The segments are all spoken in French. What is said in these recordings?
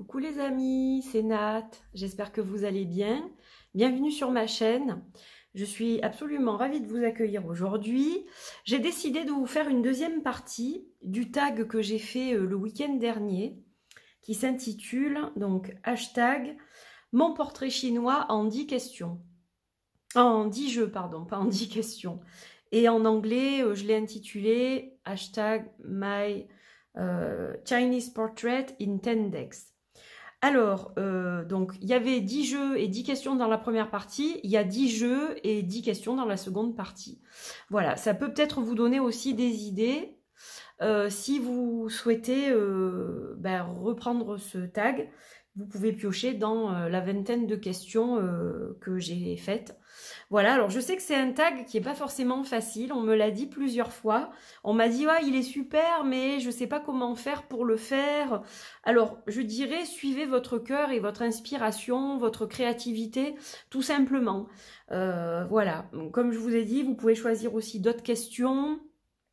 Coucou les amis, c'est Nat, j'espère que vous allez bien. Bienvenue sur ma chaîne. Je suis absolument ravie de vous accueillir aujourd'hui. J'ai décidé de vous faire une deuxième partie du tag que j'ai fait le week-end dernier, qui s'intitule donc hashtag mon portrait chinois en 10 questions. En 10 jeux, pardon, pas en 10 questions. Et en anglais, je l'ai intitulé hashtag my Chinese portrait in 10 days. Alors, donc, il y avait 10 jeux et 10 questions dans la première partie. Il y a 10 jeux et 10 questions dans la seconde partie. Voilà, ça peut peut-être vous donner aussi des idées si vous souhaitez reprendre ce tag. Vous pouvez piocher dans la vingtaine de questions que j'ai faites. Voilà, alors je sais que c'est un tag qui n'est pas forcément facile, on me l'a dit plusieurs fois. On m'a dit, ouais, il est super, mais je ne sais pas comment faire pour le faire. Alors, je dirais, suivez votre cœur et votre inspiration, votre créativité, tout simplement. Voilà, comme je vous ai dit, vous pouvez choisir aussi d'autres questions.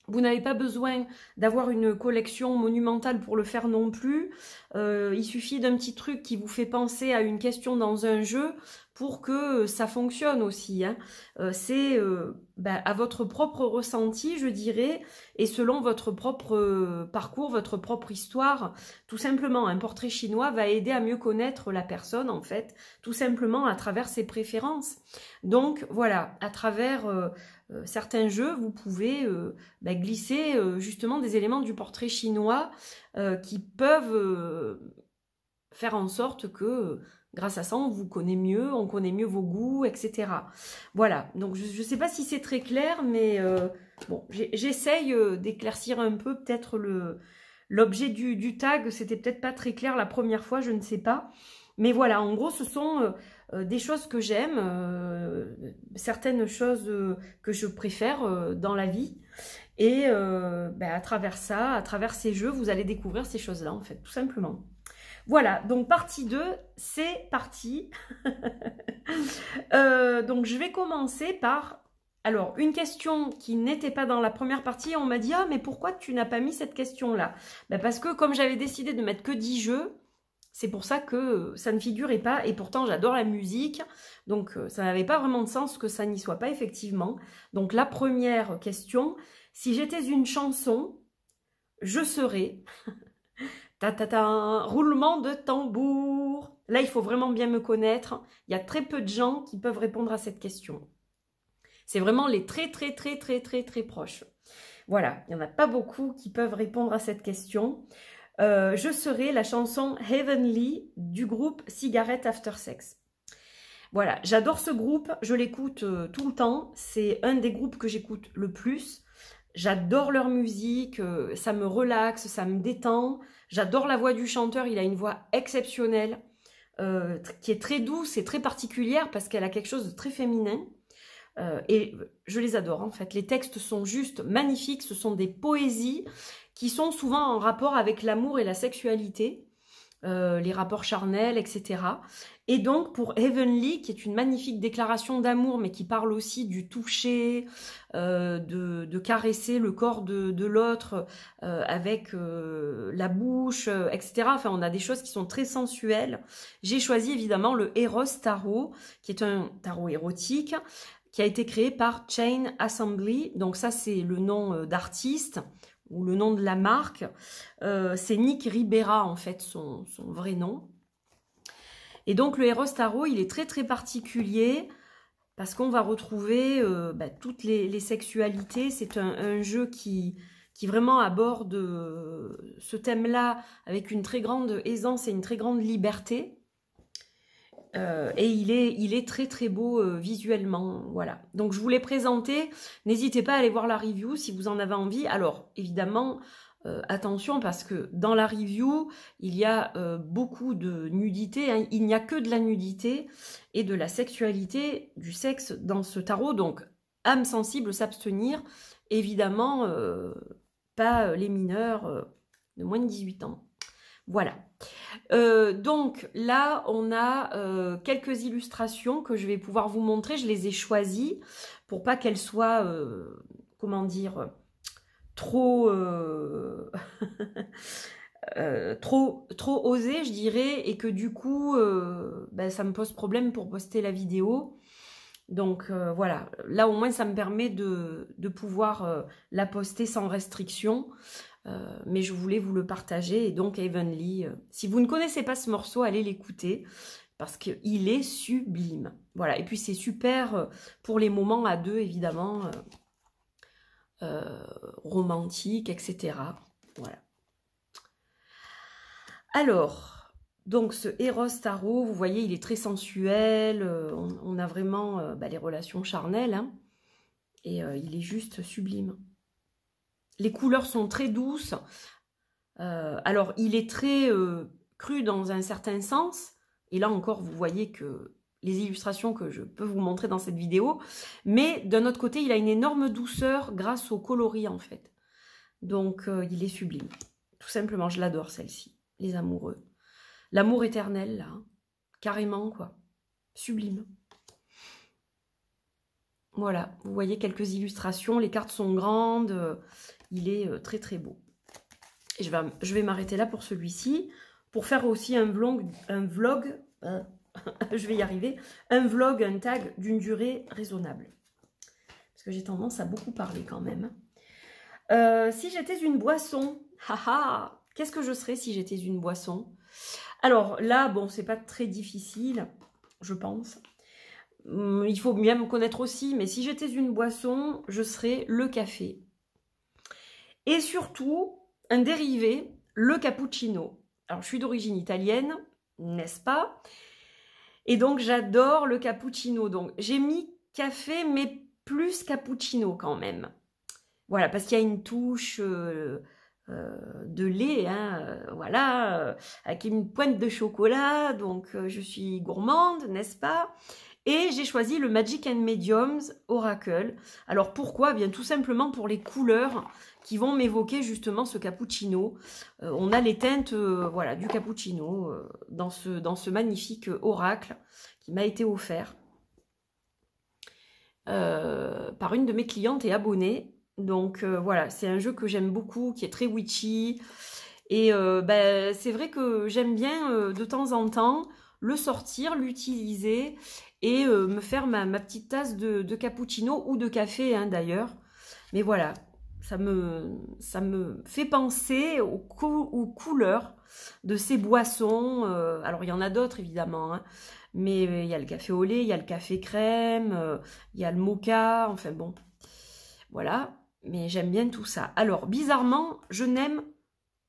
Vous n'avez pas besoin d'avoir une collection monumentale pour le faire non plus. Il suffit d'un petit truc qui vous fait penser à une question dans un jeu pour que ça fonctionne aussi. Hein. C'est à votre propre ressenti, je dirais, et selon votre propre parcours, votre propre histoire. Tout simplement, un portrait chinois va aider à mieux connaître la personne, en fait, tout simplement à travers ses préférences. Donc, voilà, à travers certains jeux, vous pouvez glisser justement des éléments du portrait chinois qui peuvent faire en sorte que grâce à ça, on vous connaît mieux, on connaît mieux vos goûts, etc. Voilà, donc je ne sais pas si c'est très clair, mais bon, j'essaye d'éclaircir un peu peut-être l'objet du tag. C'était peut-être pas très clair la première fois, je ne sais pas. Mais voilà, en gros, ce sont des choses que j'aime, certaines choses que je préfère dans la vie. Et à travers ça, à travers ces jeux, vous allez découvrir ces choses-là, en fait, tout simplement. Voilà, donc partie 2, c'est parti. Donc je vais commencer par... Alors, une question qui n'était pas dans la première partie, on m'a dit « Ah, mais pourquoi tu n'as pas mis cette question-là » Parce que comme j'avais décidé de mettre que 10 jeux, c'est pour ça que ça ne figurait pas. Et pourtant, j'adore la musique, donc ça n'avait pas vraiment de sens que ça n'y soit pas, effectivement. Donc la première question, si j'étais une chanson, je serais... Ta-ta-ta, roulement de tambour. Là, il faut vraiment bien me connaître. Il y a très peu de gens qui peuvent répondre à cette question. C'est vraiment les très proches. Voilà, il n'y en a pas beaucoup qui peuvent répondre à cette question. Je serai la chanson Heavenly du groupe Cigarette After Sex. Voilà, j'adore ce groupe, je l'écoute tout le temps. C'est un des groupes que j'écoute le plus. J'adore leur musique, ça me relaxe, ça me détend. J'adore la voix du chanteur, il a une voix exceptionnelle, qui est très douce et très particulière parce qu'elle a quelque chose de très féminin. Et je les adore en fait. Les textes sont juste magnifiques, ce sont des poésies qui sont souvent en rapport avec l'amour et la sexualité, les rapports charnels, etc. Et donc pour Heavenly, qui est une magnifique déclaration d'amour, mais qui parle aussi du toucher, de caresser le corps de l'autre avec la bouche, etc. Enfin, on a des choses qui sont très sensuelles. J'ai choisi évidemment le Eros Tarot, qui est un tarot érotique, qui a été créé par Chain Assembly. Donc ça, c'est le nom d'artiste ou le nom de la marque. C'est Nick Ribera, en fait, son vrai nom. Et donc, le Eros Tarot, il est très particulier parce qu'on va retrouver toutes les sexualités. C'est un jeu qui vraiment aborde ce thème-là avec une très grande aisance et une très grande liberté. Et il est très beau visuellement, voilà. Donc je vous l'ai présenté, n'hésitez pas à aller voir la review si vous en avez envie. Alors évidemment, attention parce que dans la review, il y a beaucoup de nudité, hein. Il n'y a que de la nudité et de la sexualité, du sexe dans ce tarot. Donc âme sensible, s'abstenir, évidemment pas les mineurs de moins de 18 ans. Voilà. Donc là, on a quelques illustrations que je vais pouvoir vous montrer. Je les ai choisies pour pas qu'elles soient, comment dire, trop trop osé, je dirais, et que du coup, ben, ça me pose problème pour poster la vidéo. Donc voilà, là au moins ça me permet de pouvoir la poster sans restriction. Mais je voulais vous le partager. Et donc Heavenly, si vous ne connaissez pas ce morceau, allez l'écouter parce qu'il est sublime. Voilà, et puis c'est super pour les moments à deux, évidemment, romantiques, etc. Voilà. Alors, donc ce Eros Tarot, vous voyez, il est très sensuel, on a vraiment bah, les relations charnelles, hein, et il est juste sublime. Les couleurs sont très douces, alors il est très cru dans un certain sens, et là encore vous voyez que les illustrations que je peux vous montrer dans cette vidéo, mais d'un autre côté il a une énorme douceur grâce au coloris en fait. Donc il est sublime, tout simplement, je l'adore celle-ci, les amoureux. L'amour éternel, là, carrément, quoi. Sublime. Voilà, vous voyez quelques illustrations, les cartes sont grandes, il est très très beau. Et je vais m'arrêter là pour celui-ci, pour faire aussi un vlog, je vais y arriver, un vlog, un tag d'une durée raisonnable. Parce que j'ai tendance à beaucoup parler quand même. Si j'étais une boisson, haha, qu'est-ce que je serais si j'étais une boisson? Alors là, bon, c'est pas très difficile, je pense. Il faut bien me connaître aussi, mais si j'étais une boisson, je serais le café. Et surtout, un dérivé, le cappuccino. Alors, je suis d'origine italienne, n'est-ce pas? Et donc, j'adore le cappuccino. Donc, j'ai mis café, mais plus cappuccino quand même. Voilà, parce qu'il y a une touche de lait, hein, voilà, avec une pointe de chocolat, donc je suis gourmande, n'est-ce pas? Et j'ai choisi le Magic and Mediums Oracle. Alors pourquoi? Bien tout simplement pour les couleurs qui vont m'évoquer justement ce cappuccino. On a les teintes voilà, du cappuccino dans ce magnifique oracle qui m'a été offert par une de mes clientes et abonnées. Donc voilà, c'est un jeu que j'aime beaucoup, qui est très witchy. Et ben, c'est vrai que j'aime bien de temps en temps le sortir, l'utiliser et me faire ma petite tasse de cappuccino ou de café hein, d'ailleurs. Mais voilà, ça me fait penser aux couleurs de ces boissons. Alors il y en a d'autres évidemment, hein, mais il y a le café au lait, il y a le café crème, il y a le mocha, enfin bon, voilà. Mais j'aime bien tout ça. Alors bizarrement, je n'aime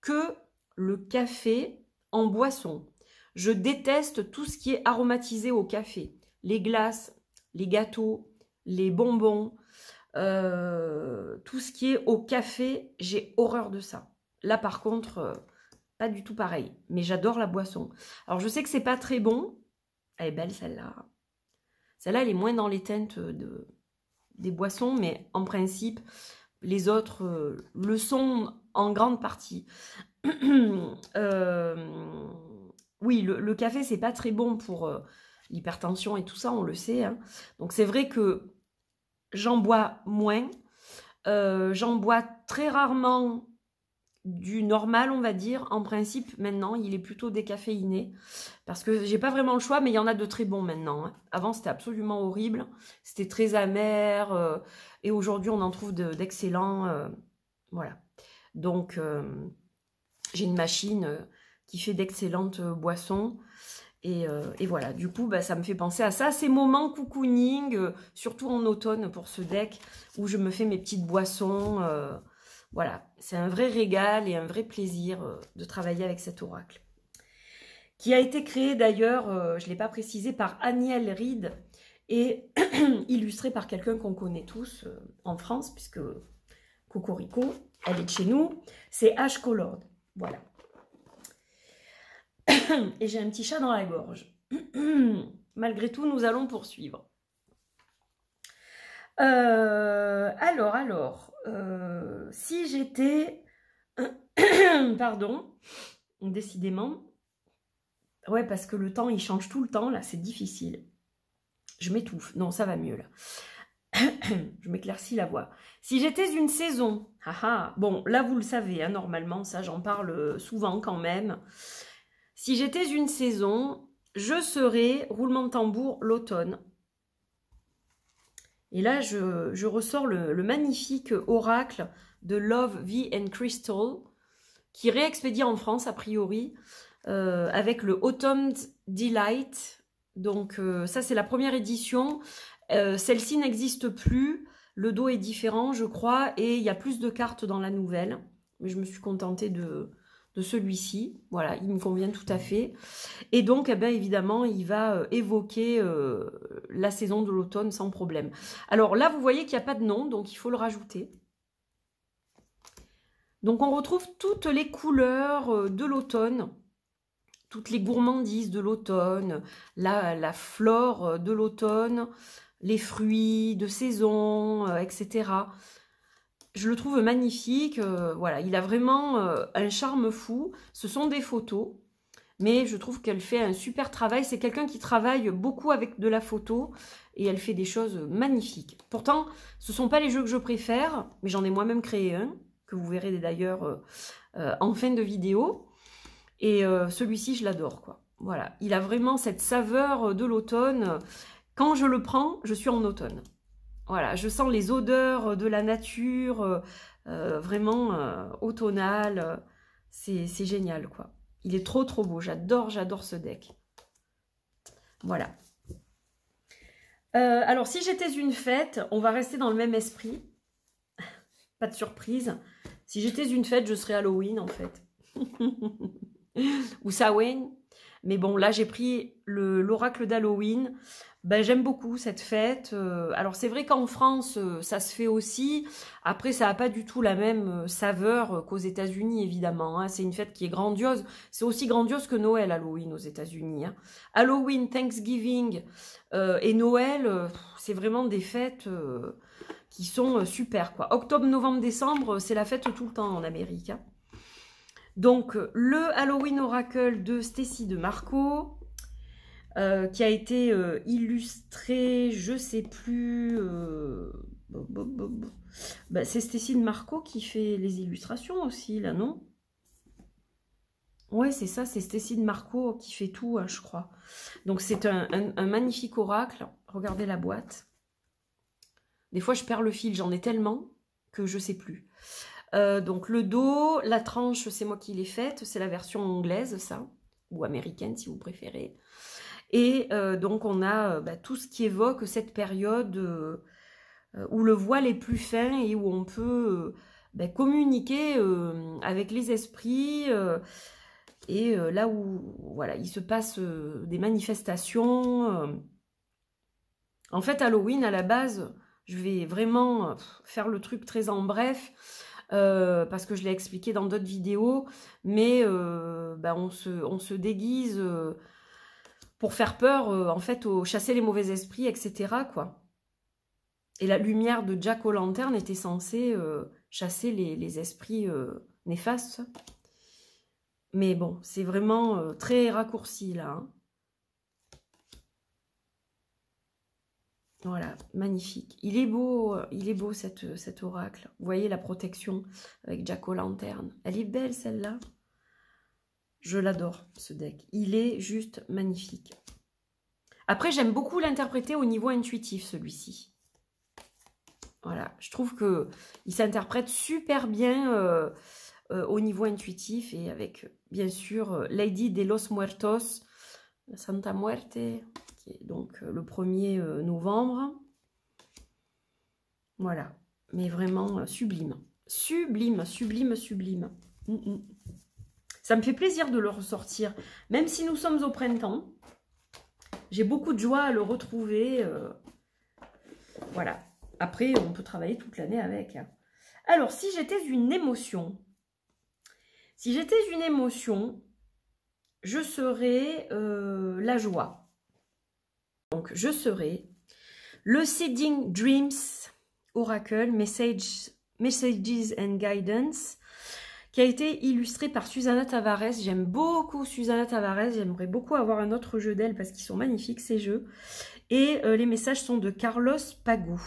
que le café en boisson. Je déteste tout ce qui est aromatisé au café. Les glaces, les gâteaux, les bonbons, tout ce qui est au café, j'ai horreur de ça. Là par contre, pas du tout pareil. Mais j'adore la boisson. Alors je sais que c'est pas très bon. Elle est belle celle-là. Celle-là, elle est moins dans les teintes des boissons, mais en principe, les autres le sont en grande partie. Oui, le café, c'est pas très bon pour l'hypertension et tout ça, on le sait. Hein. Donc c'est vrai que j'en bois moins. J'en bois très rarement du normal, on va dire. En principe, maintenant, il est plutôt décaféiné. Parce que j'ai pas vraiment le choix, mais il y en a de très bons maintenant. Hein. Avant, c'était absolument horrible. C'était très amer. Et aujourd'hui, on en trouve d'excellents. Voilà. Donc, j'ai une machine qui fait d'excellentes boissons. Et voilà, du coup, bah, ça me fait penser à ça. Ces moments cocooning, surtout en automne pour ce deck, où je me fais mes petites boissons. Voilà, c'est un vrai régal et un vrai plaisir de travailler avec cet oracle. Qui a été créé d'ailleurs, je ne l'ai pas précisé, par Aniel Reed et illustré par quelqu'un qu'on connaît tous en France, puisque Cocorico, elle est de chez nous, c'est Ash Colored. Voilà. Et j'ai un petit chat dans la gorge. Malgré tout, nous allons poursuivre. Alors, si j'étais... Pardon, décidément. Ouais, parce que le temps, il change tout le temps, là, c'est difficile. Je m'étouffe. Non, ça va mieux, là. Je m'éclaircis la voix. Si j'étais une saison, bon, là vous le savez, hein, normalement, ça j'en parle souvent quand même. Si j'étais une saison, je serais, roulement de tambour, l'automne. Et là, je ressors le magnifique oracle de Love, V and Crystal, qui est réexpédié en France, a priori, avec le Autumn's Delight. Donc ça, c'est la première édition. Celle-ci n'existe plus. Le dos est différent, je crois, et il y a plus de cartes dans la nouvelle. Mais je me suis contentée de celui-ci. Voilà, il me convient tout à fait. Et donc, eh bien, évidemment, il va évoquer la saison de l'automne sans problème. Alors là, vous voyez qu'il n'y a pas de nom, donc il faut le rajouter. Donc, on retrouve toutes les couleurs de l'automne, toutes les gourmandises de l'automne, la flore de l'automne, les fruits de saison, etc. Je le trouve magnifique, voilà, il a vraiment un charme fou. Ce sont des photos, mais je trouve qu'elle fait un super travail. C'est quelqu'un qui travaille beaucoup avec de la photo et elle fait des choses magnifiques. Pourtant, ce ne sont pas les jeux que je préfère, mais j'en ai moi-même créé un, que vous verrez d'ailleurs en fin de vidéo. Et celui-ci, je l'adore, quoi. Voilà, il a vraiment cette saveur de l'automne. Quand je le prends, je suis en automne. Voilà, je sens les odeurs de la nature, vraiment automnale. C'est génial, quoi. Il est trop, trop beau. J'adore ce deck. Voilà. Alors, si j'étais une fête, on va rester dans le même esprit. Pas de surprise. Si j'étais une fête, je serais Halloween, en fait. Ou Samhain. Mais bon, là, j'ai pris l'oracle d'Halloween. Ben, j'aime beaucoup cette fête. Alors, c'est vrai qu'en France, ça se fait aussi. Après, ça n'a pas du tout la même saveur qu'aux États-Unis, évidemment. Hein. C'est une fête qui est grandiose. C'est aussi grandiose que Noël, Halloween, aux États-Unis. Hein. Halloween, Thanksgiving et Noël, c'est vraiment des fêtes qui sont super, quoi. Octobre, novembre, décembre, c'est la fête tout le temps en Amérique. Hein. Donc, le Halloween Oracle de Stécie de Marco, qui a été illustré, je sais plus... bah, c'est Stécie de Marco qui fait les illustrations aussi, là, non? Ouais, c'est ça, c'est Stécie de Marco qui fait tout, hein, je crois. Donc, c'est un magnifique oracle. Regardez la boîte. Des fois, je perds le fil, j'en ai tellement que je sais plus. Donc le dos, la tranche, c'est moi qui l'ai faite, c'est la version anglaise, ça, ou américaine si vous préférez. Et donc on a tout ce qui évoque cette période où le voile est plus fin et où on peut communiquer avec les esprits et là où voilà, il se passe des manifestations. En fait, Halloween, à la base, je vais vraiment faire le truc très en bref. Parce que je l'ai expliqué dans d'autres vidéos, mais on se déguise pour faire peur, en fait, chasser les mauvais esprits, etc., quoi. Et la lumière de Jack-o'-lantern était censée chasser les esprits néfastes. Mais bon, c'est vraiment très raccourci, là. Hein. Voilà, magnifique. Il est beau cet oracle. Vous voyez la protection avec Jack-o'-lantern. Elle est belle celle-là. Je l'adore ce deck. Il est juste magnifique. Après, j'aime beaucoup l'interpréter au niveau intuitif celui-ci. Voilà, je trouve que il s'interprète super bien au niveau intuitif et avec bien sûr Lady de los Muertos, la Santa Muerte. Donc le 1er novembre. Voilà, mais vraiment sublime. Sublime, sublime, sublime. Ça me fait plaisir de le ressortir. Même si nous sommes au printemps, j'ai beaucoup de joie à le retrouver. Voilà. Après, on peut travailler toute l'année avec. Alors, si j'étais une émotion, je serais la joie. Donc, je serai le Seeding Dreams Oracle, Messages and Guidance, qui a été illustré par Susana Tavares. J'aime beaucoup Susana Tavares. J'aimerais beaucoup avoir un autre jeu d'elle parce qu'ils sont magnifiques, ces jeux. Et les messages sont de Carlos Pagou.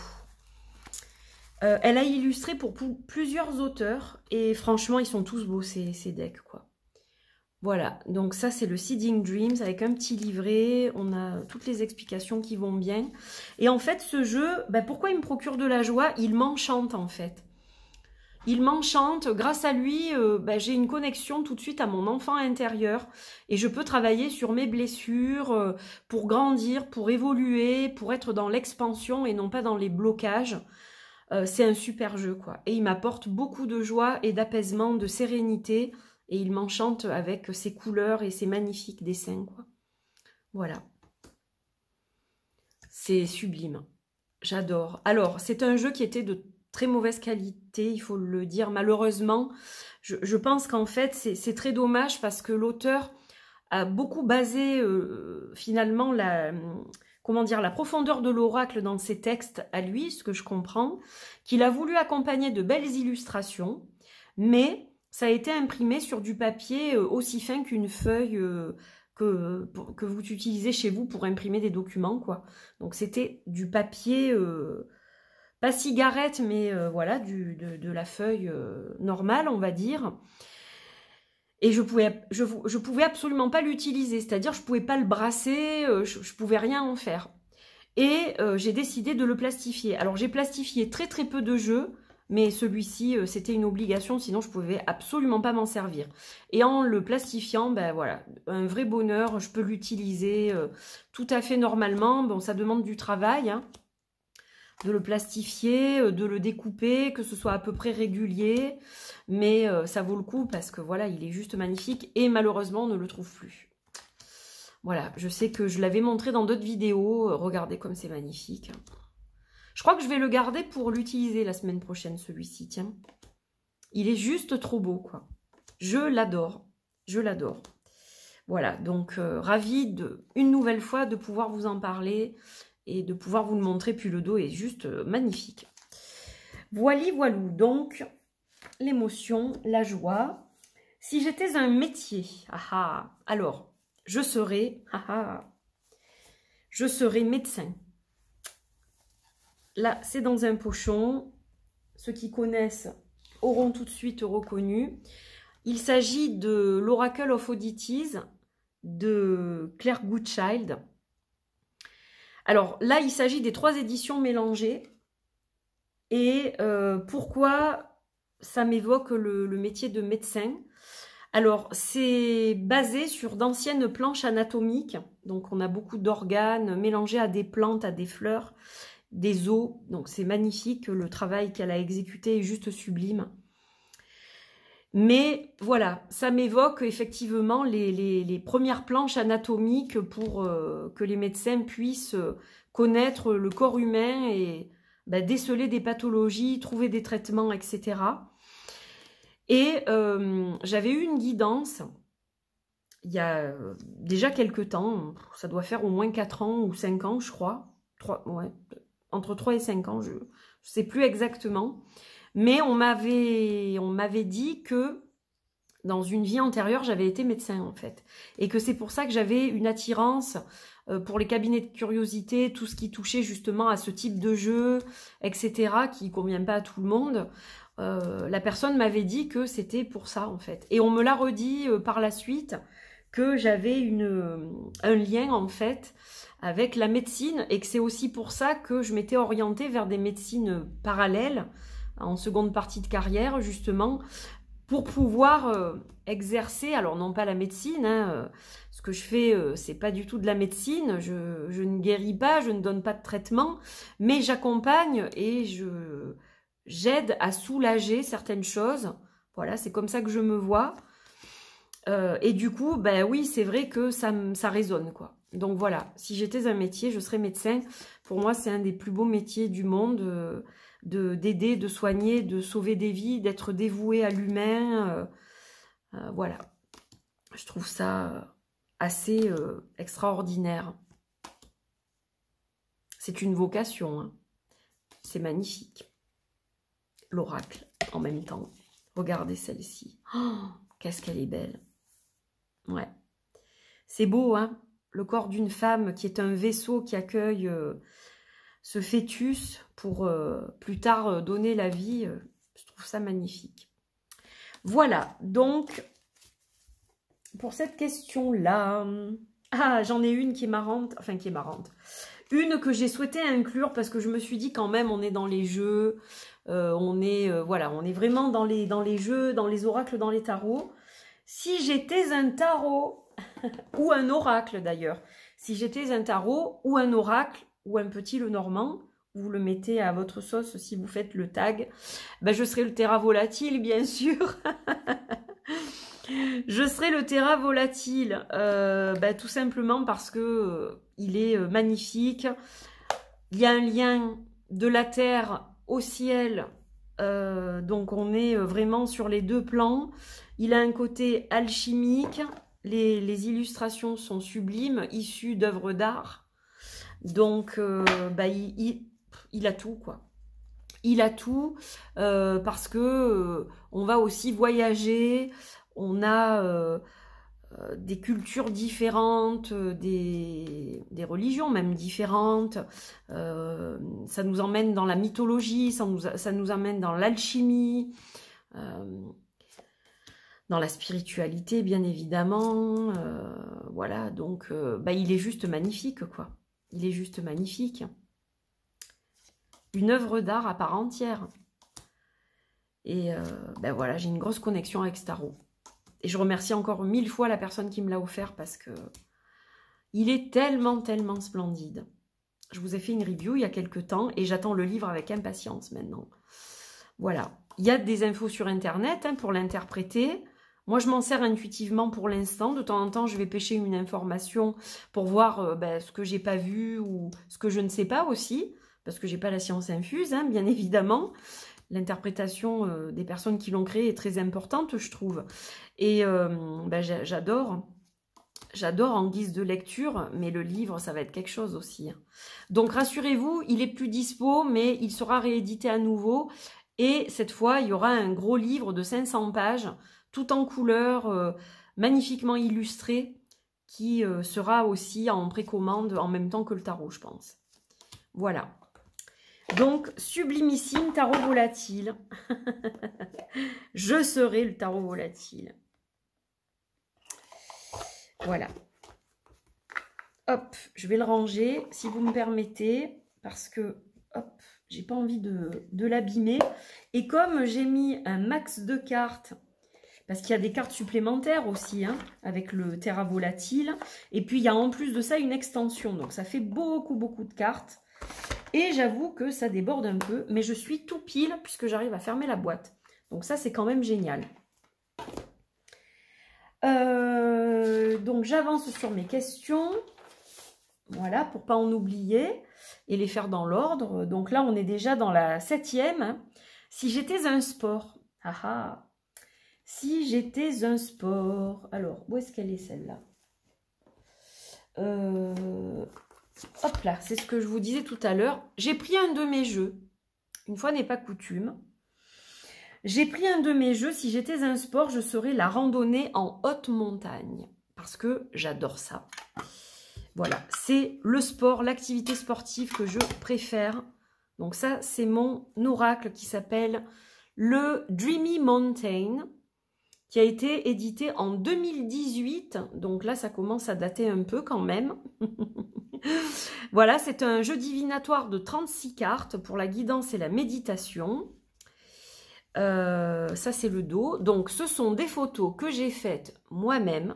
Elle a illustré pour plusieurs auteurs. Et franchement, ils sont tous beaux, ces decks, quoi. Voilà, donc ça c'est le Seeding Dreams avec un petit livret, on a toutes les explications qui vont bien. Et en fait ce jeu, pourquoi il me procure de la joie? Il m'enchante en fait. Il m'enchante, grâce à lui, j'ai une connexion tout de suite à mon enfant intérieur et je peux travailler sur mes blessures pour grandir, pour évoluer, pour être dans l'expansion et non pas dans les blocages. C'est un super jeu quoi. Et il m'apporte beaucoup de joie et d'apaisement, de sérénité. Et il m'enchante avec ses couleurs et ses magnifiques dessins, quoi. Voilà. C'est sublime. J'adore. Alors, c'est un jeu qui était de très mauvaise qualité, il faut le dire. Malheureusement, je pense qu'en fait, c'est très dommage parce que l'auteur a beaucoup basé, finalement, la profondeur de l'oracle dans ses textes à lui, ce que je comprends, qu'il a voulu accompagner de belles illustrations, mais ça a été imprimé sur du papier aussi fin qu'une feuille que vous utilisez chez vous pour imprimer des documents, quoi. Donc c'était du papier, pas cigarette, mais voilà, de la feuille normale, on va dire. Et je pouvais absolument pas l'utiliser, c'est-à-dire je pouvais pas le brasser, je pouvais rien en faire. Et j'ai décidé de le plastifier. Alors j'ai plastifié très très peu de jeux, mais celui-ci, c'était une obligation, sinon je pouvais absolument pas m'en servir. Et en le plastifiant, voilà, un vrai bonheur, je peux l'utiliser tout à fait normalement. Bon, ça demande du travail, hein, de le plastifier, de le découper, que ce soit à peu près régulier, mais ça vaut le coup parce que voilà, il est juste magnifique et malheureusement, on ne le trouve plus. Voilà, je sais que je l'avais montré dans d'autres vidéos, regardez comme c'est magnifique. Je crois que je vais le garder pour l'utiliser la semaine prochaine, celui-ci, tiens. Il est juste trop beau, quoi. Je l'adore. Je l'adore. Voilà, donc ravie une nouvelle fois de pouvoir vous en parler et de pouvoir vous le montrer. Puis le dos est juste magnifique. Voili, voilou. Donc, l'émotion, la joie. Si j'étais un métier, alors, je serais médecin. Là, c'est dans un pochon. Ceux qui connaissent auront tout de suite reconnu. Il s'agit de l'Oracle of Oddities de Claire Goodchild. Alors là, il s'agit des 3 éditions mélangées. Et pourquoi ça m'évoque le métier de médecin? Alors, c'est basé sur d'anciennes planches anatomiques. Donc, on a beaucoup d'organes mélangés à des plantes, à des fleurs, des os, donc c'est magnifique, le travail qu'elle a exécuté est juste sublime. Mais voilà, ça m'évoque effectivement les premières planches anatomiques pour que les médecins puissent connaître le corps humain et déceler des pathologies, trouver des traitements, etc. Et j'avais eu une guidance il y a déjà quelques temps, ça doit faire au moins 4 ans ou 5 ans, je crois. Entre 3 et 5 ans, je ne sais plus exactement. Mais on m'avait dit que dans une vie antérieure, j'avais été médecin en fait. Et que c'est pour ça que j'avais une attirance pour les cabinets de curiosité, tout ce qui touchait justement à ce type de jeu, etc., qui ne convient pas à tout le monde. La personne m'avait dit que c'était pour ça en fait. Et on me l'a redit par la suite que j'avais un lien en fait avec la médecine et que c'est aussi pour ça que je m'étais orientée vers des médecines parallèles en seconde partie de carrière justement pour pouvoir exercer, alors non pas la médecine, hein, ce que je fais c'est pas du tout de la médecine, je ne guéris pas, je ne donne pas de traitement, mais j'accompagne et j'aide à soulager certaines choses, voilà, c'est comme ça que je me vois. Et du coup, oui, c'est vrai que ça résonne, quoi. Donc voilà, si j'étais un métier, je serais médecin. Pour moi, c'est un des plus beaux métiers du monde, d'aider, de soigner, de sauver des vies, d'être dévoué à l'humain. Voilà, je trouve ça assez extraordinaire. C'est une vocation, hein. C'est magnifique. L'oracle, en même temps. Regardez celle-ci. Oh, qu'est-ce qu'elle est belle. Ouais. C'est beau, hein, le corps d'une femme qui est un vaisseau qui accueille ce fœtus pour plus tard donner la vie. Je trouve ça magnifique. Voilà, donc, pour cette question-là... Ah, j'en ai une qui est marrante, enfin qui est marrante. Une que j'ai souhaité inclure parce que je me suis dit quand même, on est dans les jeux, voilà, on est vraiment dans les jeux, dans les oracles, dans les tarots. Si j'étais un tarot, ou un oracle d'ailleurs, si j'étais un tarot ou un oracle, ou un petit Lenormand, vous le mettez à votre sauce si vous faites le tag, ben je serai le Terra Volatile, bien sûr. Je serai le Terra Volatile, tout simplement parce que il est magnifique. Il y a un lien de la terre au ciel, donc on est vraiment sur les deux plans. Il a un côté alchimique, les illustrations sont sublimes, issues d'œuvres d'art. Donc il a tout, quoi. Il a tout parce que on va aussi voyager. On a des cultures différentes, des religions même différentes. Ça nous emmène dans la mythologie, ça nous emmène dans l'alchimie, dans la spiritualité, bien évidemment. Voilà, donc il est juste magnifique, quoi. Il est juste magnifique. Une œuvre d'art à part entière. Et voilà, j'ai une grosse connexion avec ce tarot. Et je remercie encore 1000 fois la personne qui me l'a offert parce que il est tellement, tellement splendide. Je vous ai fait une review il y a quelques temps et j'attends le livre avec impatience maintenant. Voilà. Il y a des infos sur Internet pour l'interpréter. Moi, je m'en sers intuitivement pour l'instant. De temps en temps, je vais pêcher une information pour voir ce que j'ai pas vu ou ce que je ne sais pas aussi. Parce que j'ai pas la science infuse, bien évidemment. L'interprétation des personnes qui l'ont créé est très importante, je trouve. Et j'adore en guise de lecture, mais le livre, ça va être quelque chose aussi. Donc rassurez-vous, il est plus dispo, mais il sera réédité à nouveau. Et cette fois, il y aura un gros livre de 500 pages, tout en couleur, magnifiquement illustré, qui sera aussi en précommande en même temps que le tarot, je pense. Voilà. Donc, sublimissime tarot volatile. Je serai le tarot volatile. Voilà. Hop, je vais le ranger, si vous me permettez, parce que, hop, j'ai pas envie de l'abîmer. Et comme j'ai mis un max de cartes, parce qu'il y a des cartes supplémentaires aussi, avec le Terra Volatile. Et puis, il y a en plus de ça une extension. Donc, ça fait beaucoup, beaucoup de cartes. Et j'avoue que ça déborde un peu, mais je suis tout pile puisque j'arrive à fermer la boîte. Donc ça, c'est quand même génial. Donc j'avance sur mes questions. Voilà, pour pas en oublier et les faire dans l'ordre. Donc là, on est déjà dans la 7e. Si j'étais un sport. Si j'étais un sport. Alors, où est-ce qu'elle est celle-là? Hop là, c'est ce que je vous disais tout à l'heure. J'ai pris un de mes jeux. Une fois n'est pas coutume. J'ai pris un de mes jeux. Si j'étais un sport, je serais la randonnée en haute montagne. Parce que j'adore ça. Voilà, c'est le sport, l'activité sportive que je préfère. Donc ça, c'est mon oracle qui s'appelle le Dreamy Mountain, qui a été édité en 2018. Donc là, ça commence à dater un peu quand même. Voilà, c'est un jeu divinatoire de 36 cartes pour la guidance et la méditation. Ça, c'est le dos. Donc, ce sont des photos que j'ai faites moi-même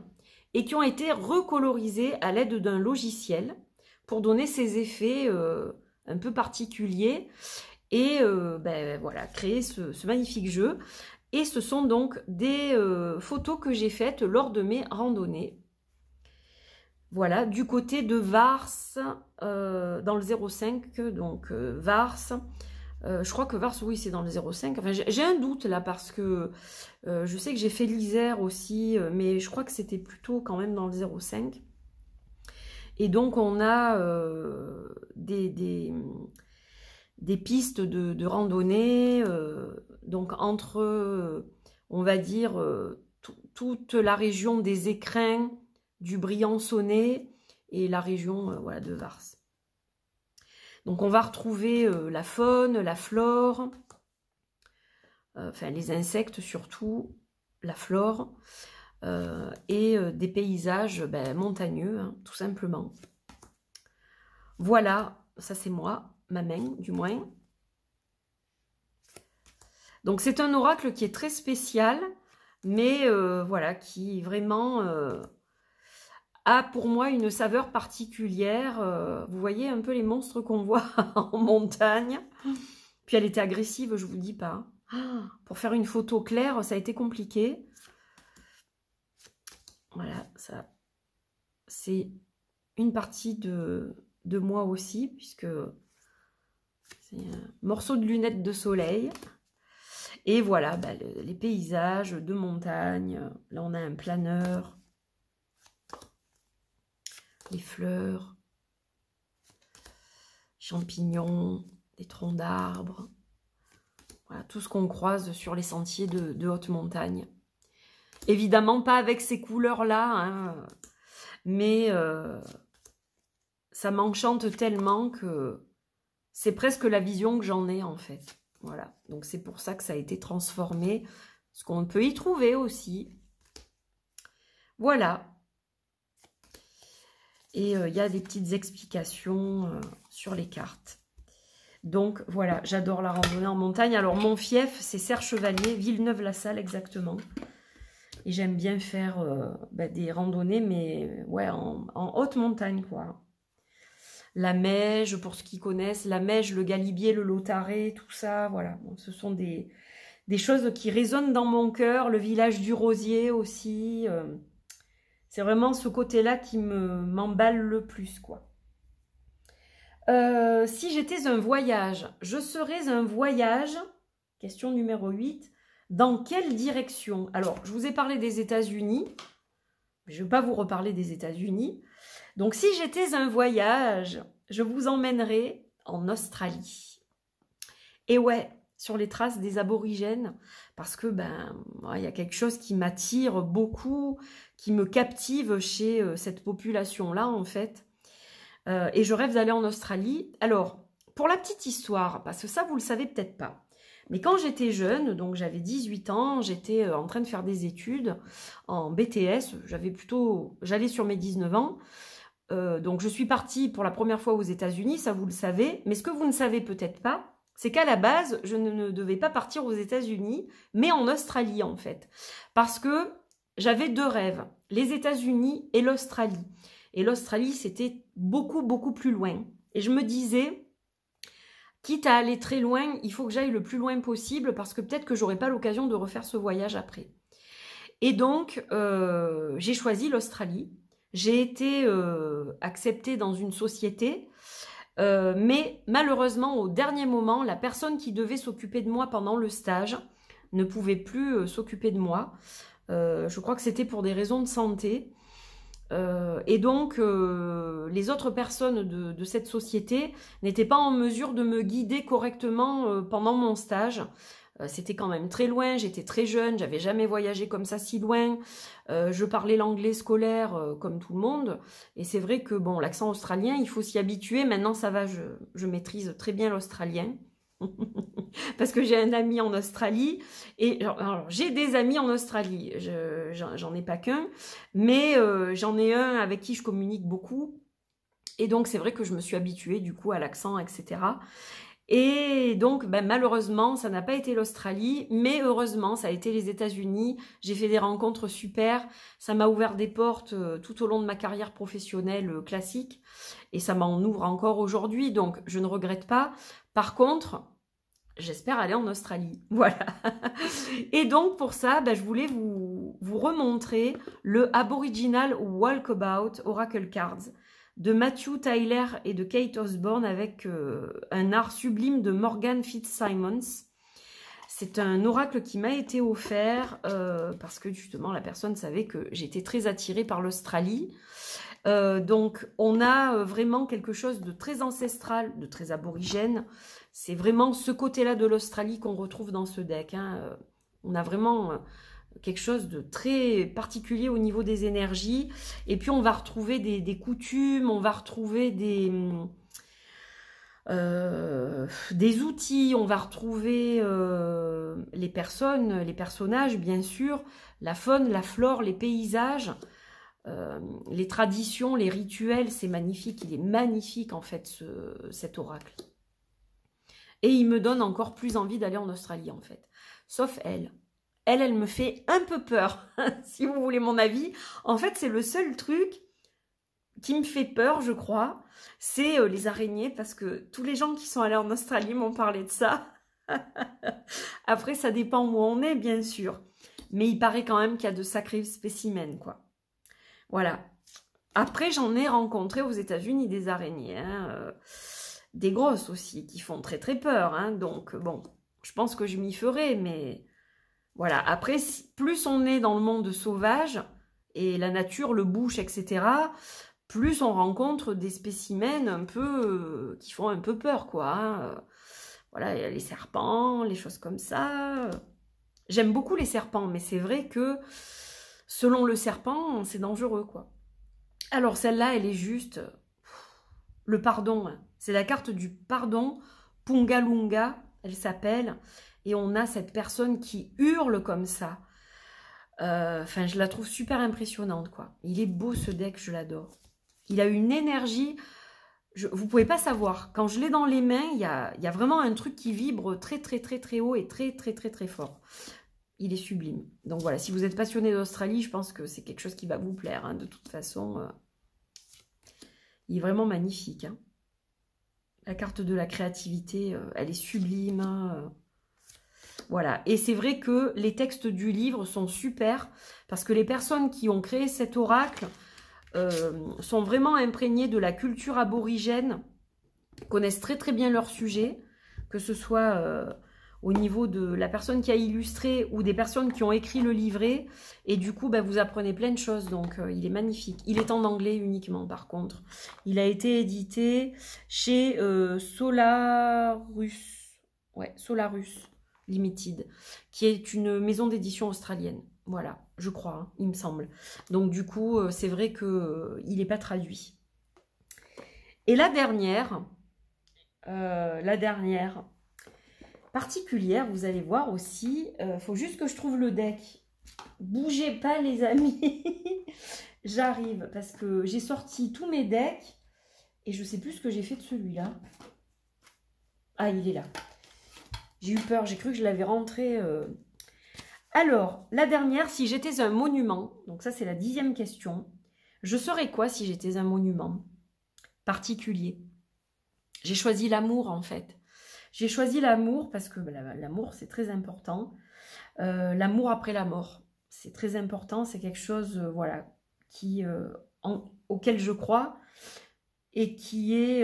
et qui ont été recolorisées à l'aide d'un logiciel pour donner ces effets un peu particuliers et voilà, créer ce magnifique jeu. Et ce sont donc des photos que j'ai faites lors de mes randonnées. Voilà, du côté de Vars, dans le 05, donc Vars. Je crois que Vars, oui, c'est dans le 05. Enfin, j'ai un doute là parce que je sais que j'ai fait l'Isère aussi, mais je crois que c'était plutôt quand même dans le 05. Et donc, on a des pistes de randonnée, donc entre, on va dire, toute la région des Écrins, du Briançonnais et la région voilà, de Vars. Donc on va retrouver la faune, la flore, enfin les insectes surtout, la flore, et des paysages montagneux, hein, tout simplement. Voilà, ça c'est moi, ma main du moins. Donc c'est un oracle qui est très spécial, mais voilà, qui vraiment a pour moi une saveur particulière. Vous voyez un peu les monstres qu'on voit en montagne. Puis elle était agressive, je vous dis pas. Pour faire une photo claire, ça a été compliqué. Voilà, ça c'est une partie de moi aussi, puisque c'est un morceau de lunettes de soleil. Et voilà, les paysages de montagne. Là, on a un planeur. Les fleurs. Champignons. Des troncs d'arbres. Voilà, tout ce qu'on croise sur les sentiers de haute montagne. Évidemment, pas avec ces couleurs-là. Hein, mais ça m'enchante tellement que c'est presque la vision que j'en ai, en fait. Voilà, donc c'est pour ça que ça a été transformé, ce qu'on peut y trouver aussi. Voilà. Et il y a des petites explications sur les cartes. Donc voilà, j'adore la randonnée en montagne. Alors mon fief, c'est Serre-Chevalier, Villeneuve-la-Salle exactement. Et j'aime bien faire des randonnées, mais ouais, en haute montagne, quoi. La Meige, pour ceux qui connaissent, la Meige, le Galibier, le Lautaret, tout ça, voilà. Bon, ce sont des choses qui résonnent dans mon cœur. Le village du Rosier aussi. C'est vraiment ce côté-là qui m'emballe le plus, quoi. Si j'étais un voyage, je serais un voyage, question numéro 8, dans quelle direction? Alors, je vous ai parlé des États-Unis, je ne vais pas vous reparler des États-Unis. Donc, si j'étais un voyage, je vous emmènerais en Australie. Et ouais, sur les traces des aborigènes, parce que il y a quelque chose qui m'attire beaucoup, qui me captive chez cette population-là, en fait. Et je rêve d'aller en Australie. Alors, pour la petite histoire, parce que ça, vous le savez peut-être pas, mais quand j'étais jeune, donc j'avais 18 ans, j'étais en train de faire des études en BTS, j'allais sur mes 19 ans, donc je suis partie pour la première fois aux États-Unis, ça vous le savez, mais ce que vous ne savez peut-être pas, c'est qu'à la base, je ne devais pas partir aux États-Unis, mais en Australie en fait, parce que j'avais deux rêves, les États-Unis et l'Australie. Et l'Australie, c'était beaucoup, beaucoup plus loin. Et je me disais, quitte à aller très loin, il faut que j'aille le plus loin possible parce que peut-être que j'aurai pas l'occasion de refaire ce voyage après. Et donc, j'ai choisi l'Australie. J'ai été acceptée dans une société, mais malheureusement, au dernier moment, la personne qui devait s'occuper de moi pendant le stage ne pouvait plus s'occuper de moi. Je crois que c'était pour des raisons de santé. Et donc, les autres personnes de cette société n'étaient pas en mesure de me guider correctement pendant mon stage. C'était quand même très loin, j'étais très jeune, j'avais jamais voyagé comme ça si loin. Je parlais l'anglais scolaire comme tout le monde. Et c'est vrai que bon, l'accent australien, il faut s'y habituer. Maintenant, ça va, je maîtrise très bien l'australien. Parce que j'ai un ami en Australie et alors, j'ai des amis en Australie, j'en ai pas qu'un, mais j'en ai un avec qui je communique beaucoup et donc c'est vrai que je me suis habituée du coup à l'accent, etc. Et donc malheureusement ça n'a pas été l'Australie, mais heureusement ça a été les États-Unis. J'ai fait des rencontres super, ça m'a ouvert des portes tout au long de ma carrière professionnelle classique et ça m'en ouvre encore aujourd'hui, donc je ne regrette pas. Par contre, j'espère aller en Australie, voilà. Et donc pour ça, je voulais vous remontrer le Aboriginal Walkabout Oracle Cards de Matthew Tyler et de Kate Osborne avec un art sublime de Morgan Fitzsimons. C'est un oracle qui m'a été offert parce que justement la personne savait que j'étais très attirée par l'Australie. Donc on a vraiment quelque chose de très ancestral, de très aborigène. C'est vraiment ce côté-là de l'Australie qu'on retrouve dans ce deck. Hein. On a vraiment quelque chose de très particulier au niveau des énergies. Et puis on va retrouver des coutumes, on va retrouver Des outils, on va retrouver les personnes, les personnages, bien sûr, la faune, la flore, les paysages, les traditions, les rituels, c'est magnifique. Il est magnifique, en fait, cet oracle. Et il me donne encore plus envie d'aller en Australie, en fait. Sauf elle. Elle me fait un peu peur, si vous voulez mon avis. En fait, c'est le seul truc qui me fait peur, je crois, c'est les araignées, parce que tous les gens qui sont allés en Australie m'ont parlé de ça. Après, ça dépend où on est, bien sûr. Mais il paraît quand même qu'il y a de sacrés spécimens, quoi. Voilà. Après, j'en ai rencontré aux États-Unis des araignées, hein, des grosses aussi, qui font très très peur. Hein, donc, bon, je pense que je m'y ferai, mais voilà. Après, plus on est dans le monde sauvage, et la nature, le bush, etc., plus on rencontre des spécimens un peu qui font un peu peur, quoi. Hein. Voilà, il y a les serpents, les choses comme ça. J'aime beaucoup les serpents, mais c'est vrai que selon le serpent, c'est dangereux, quoi. Alors celle-là, elle est juste le pardon. Hein. C'est la carte du pardon, Pungalunga, elle s'appelle, et on a cette personne qui hurle comme ça. Enfin, je la trouve super impressionnante, quoi. Il est beau ce deck, je l'adore. Il a une énergie, vous ne pouvez pas savoir. Quand je l'ai dans les mains, il y a vraiment un truc qui vibre très très très très haut et très très très très fort. Il est sublime. Donc voilà, si vous êtes passionné d'Australie, je pense que c'est quelque chose qui va vous plaire. Hein, de toute façon, il est vraiment magnifique. Hein. La carte de la créativité, elle est sublime. Hein, voilà, et c'est vrai que les textes du livre sont super, parce que les personnes qui ont créé cet oracle sont vraiment imprégnés de la culture aborigène, connaissent très très bien leur sujet, que ce soit au niveau de la personne qui a illustré ou des personnes qui ont écrit le livret, et du coup vous apprenez plein de choses, donc il est magnifique. Il est en anglais uniquement par contre. Il a été édité chez Solarus, ouais, Solarus Limited, qui est une maison d'édition australienne. Voilà, je crois, hein, il me semble. Donc du coup, c'est vrai qu'il n'est pas traduit. Et la dernière particulière, vous allez voir aussi, faut juste que je trouve le deck. Bougez pas les amis, j'arrive, parce que j'ai sorti tous mes decks, et je sais plus ce que j'ai fait de celui-là. Ah, il est là. J'ai eu peur, j'ai cru que je l'avais rentré... Alors, la dernière, si j'étais un monument, donc ça c'est la 10e question, je serais quoi si j'étais un monument particulier? J'ai choisi l'amour en fait. J'ai choisi l'amour parce que l'amour c'est très important. L'amour après la mort, c'est très important, c'est quelque chose voilà, auquel je crois et qui est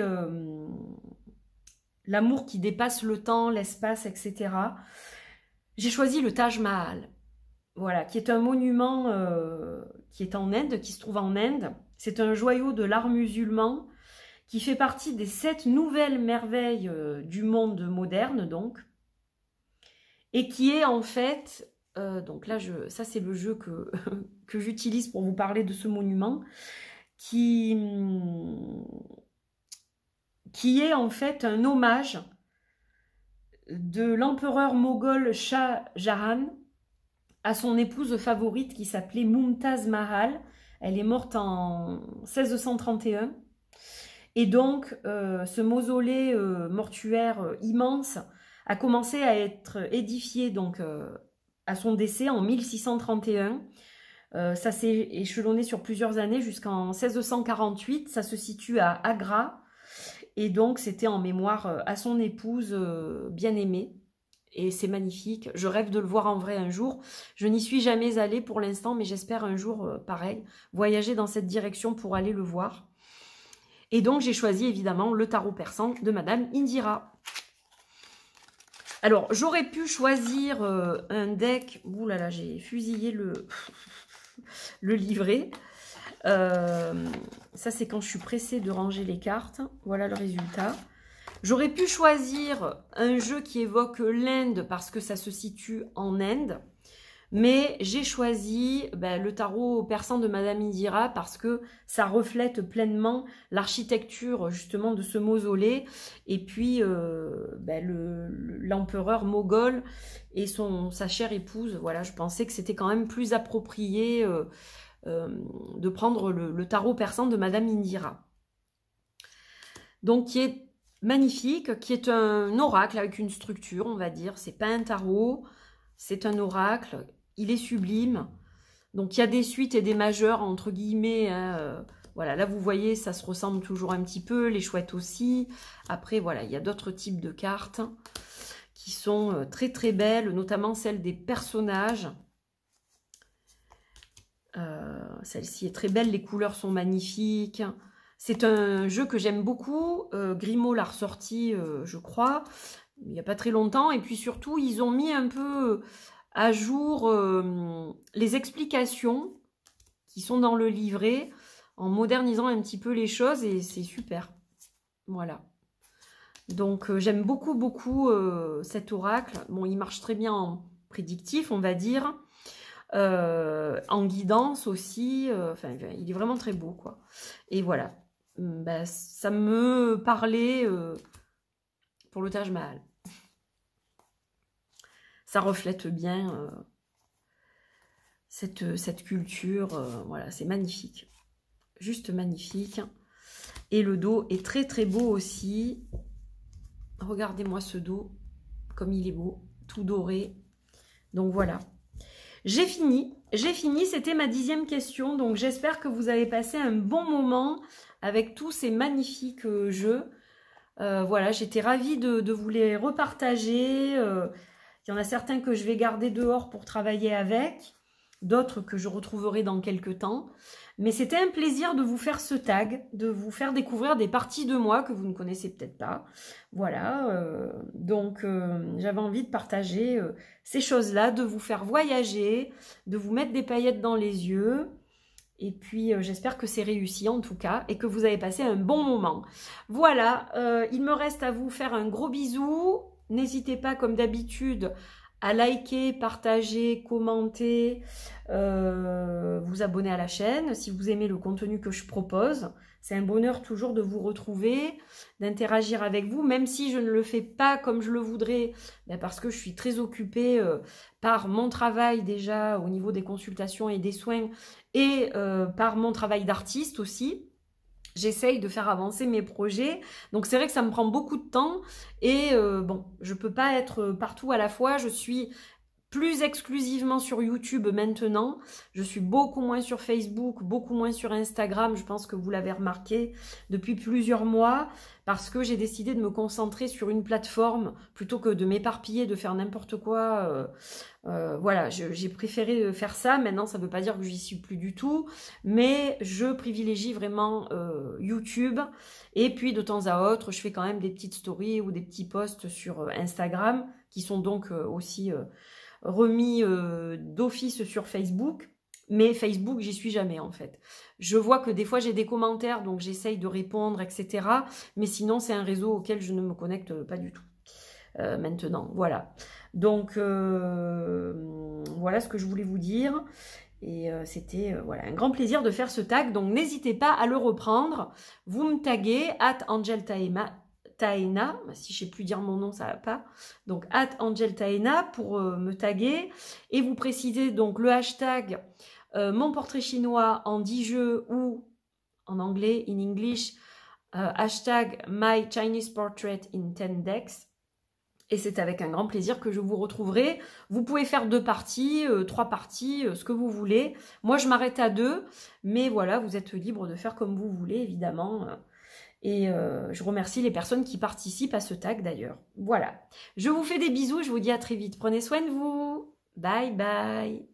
l'amour qui dépasse le temps, l'espace, etc. J'ai choisi le Taj Mahal, voilà, qui est un monument qui est en Inde, qui se trouve en Inde. C'est un joyau de l'art musulman qui fait partie des 7 nouvelles merveilles du monde moderne, donc, et qui est en fait, donc là, ça c'est le jeu que j'utilise pour vous parler de ce monument, qui est en fait un hommage de l'empereur moghol Shah Jahan à son épouse favorite qui s'appelait Mumtaz Mahal. Elle est morte en 1631. Et donc, ce mausolée mortuaire immense a commencé à être édifié donc, à son décès en 1631. Ça s'est échelonné sur plusieurs années jusqu'en 1648. Ça se situe à Agra. Et donc, c'était en mémoire à son épouse bien-aimée. Et c'est magnifique. Je rêve de le voir en vrai un jour. Je n'y suis jamais allée pour l'instant, mais j'espère un jour, pareil, voyager dans cette direction pour aller le voir. Et donc, j'ai choisi évidemment le tarot persan de Madame Indira. Alors, j'aurais pu choisir un deck... Ouh là là, j'ai fusillé le livret. Ça, c'est quand je suis pressée de ranger les cartes. Voilà le résultat. J'aurais pu choisir un jeu qui évoque l'Inde parce que ça se situe en Inde. Mais j'ai choisi le tarot persan de Madame Indira parce que ça reflète pleinement l'architecture justement de ce mausolée. Et puis l'empereur moghol et sa chère épouse. Voilà, je pensais que c'était quand même plus approprié de prendre le tarot persan de Madame Indira. Donc qui est magnifique, qui est un oracle avec une structure, on va dire. C'est pas un tarot, c'est un oracle. Il est sublime. Donc, il y a des suites et des majeurs, entre guillemets. Hein, voilà, là, vous voyez, ça se ressemble toujours un petit peu. Les chouettes aussi. Après, voilà, il y a d'autres types de cartes qui sont très, très belles, notamment celle des personnages. Celle-ci est très belle. Les couleurs sont magnifiques. C'est un jeu que j'aime beaucoup. Grimaud l'a ressorti, je crois, il n'y a pas très longtemps. Et puis, surtout, ils ont mis un peu à jour les explications qui sont dans le livret en modernisant un petit peu les choses et c'est super. Voilà. Donc j'aime beaucoup cet oracle. Bon, il marche très bien en prédictif, on va dire. En guidance aussi. Enfin, il est vraiment très beau, quoi. Et voilà. Ça me parlait pour le Taj Mahal. Ça reflète bien cette culture. Voilà, c'est magnifique. Juste magnifique. Et le dos est très très beau aussi. Regardez-moi ce dos, comme il est beau, tout doré. Donc voilà. J'ai fini, c'était ma 10e question. Donc j'espère que vous avez passé un bon moment avec tous ces magnifiques jeux. Voilà, j'étais ravie de vous les repartager. Il y en a certains que je vais garder dehors pour travailler avec, d'autres que je retrouverai dans quelques temps. Mais c'était un plaisir de vous faire ce tag, de vous faire découvrir des parties de moi que vous ne connaissez peut-être pas. Voilà, donc j'avais envie de partager ces choses-là, de vous faire voyager, de vous mettre des paillettes dans les yeux. Et puis, j'espère que c'est réussi en tout cas et que vous avez passé un bon moment. Voilà, il me reste à vous faire un gros bisou. N'hésitez pas, comme d'habitude, à liker, partager, commenter, vous abonner à la chaîne si vous aimez le contenu que je propose. C'est un bonheur toujours de vous retrouver, d'interagir avec vous, même si je ne le fais pas comme je le voudrais, parce que je suis très occupée par mon travail déjà au niveau des consultations et des soins et par mon travail d'artiste aussi. J'essaye de faire avancer mes projets. Donc, c'est vrai que ça me prend beaucoup de temps. Et bon, je ne peux pas être partout à la fois. Je suis plus exclusivement sur YouTube maintenant. Je suis beaucoup moins sur Facebook, beaucoup moins sur Instagram. Je pense que vous l'avez remarqué depuis plusieurs mois parce que j'ai décidé de me concentrer sur une plateforme plutôt que de m'éparpiller, de faire n'importe quoi. Voilà, j'ai préféré faire ça. Maintenant, ça ne veut pas dire que j'y suis plus du tout, mais je privilégie vraiment YouTube. Et puis, de temps à autre, je fais quand même des petites stories ou des petits posts sur Instagram qui sont donc aussi remis d'office sur Facebook. Mais Facebook, j'y suis jamais en fait. Je vois que des fois, j'ai des commentaires, donc j'essaye de répondre, etc. Mais sinon, c'est un réseau auquel je ne me connecte pas du tout. Maintenant, voilà. Donc, voilà ce que je voulais vous dire. Et c'était voilà, un grand plaisir de faire ce tag. Donc, n'hésitez pas à le reprendre. Vous me taguez @AngelTaena. Si je ne sais plus dire mon nom, ça ne va pas. Donc, @AngelTaena pour me taguer. Et vous précisez donc le hashtag mon portrait chinois en 10 jeux ou en anglais, in English, hashtag my Chinese portrait in 10 decks. Et c'est avec un grand plaisir que je vous retrouverai. Vous pouvez faire 2 parties, 3 parties, ce que vous voulez. Moi, je m'arrête à 2. Mais voilà, vous êtes libre de faire comme vous voulez, évidemment. Et je remercie les personnes qui participent à ce tag, d'ailleurs. Voilà. Je vous fais des bisous. Je vous dis à très vite. Prenez soin de vous. Bye, bye.